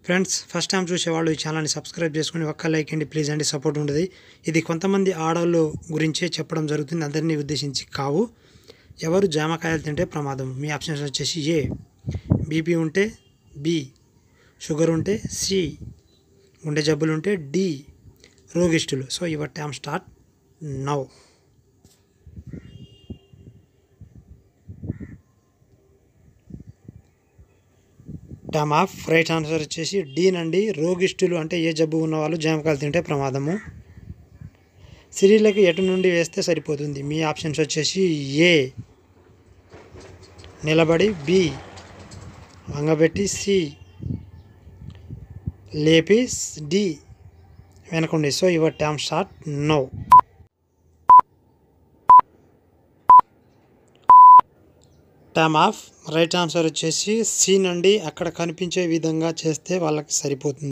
Friends first time చూసేవాళ్ళు ఈ ఛానల్ని సబ్స్క్రైబ్ చేసుకుని ఒక్క లైక్ అండి ప్లీజ్ అండి, సపోర్ట్ ఉంటుంది. ఇది కొంతమంది ఆడవాళ్ళు గురించే చెప్పడం జరుగుతుంది, అందరినీ ఉద్దేశించి కావు. ఎవరు జామకాయలు తింటే ప్రమాదం? మీ ఆప్షన్స్ వచ్చేసి ఏ బీపీ ఉంటే, బి షుగర్ ఉంటే, సి గుండె జబ్బులు ఉంటే, డి రోగిష్ఠులు. So your time start now. Time off. Right answer వచ్చేసి డి నండి, రోగిష్ఠులు అంటే ఏ జబ్బు ఉన్న వాళ్ళు జామకాయలు తింటే ప్రమాదము. సిరీలకు ఎటు నుండి వేస్తే సరిపోతుంది? మీ ఆప్షన్స్ వచ్చేసి ఏ నిలబడి, బి వంగబెట్టి, సి లేపి, డి వెనకుండి. So your time start now. Time off. Right answer వచ్చేసి సి నండి, అక్కడ కనిపించే విధంగా చేస్తే వాళ్ళకి సరిపోతుంది.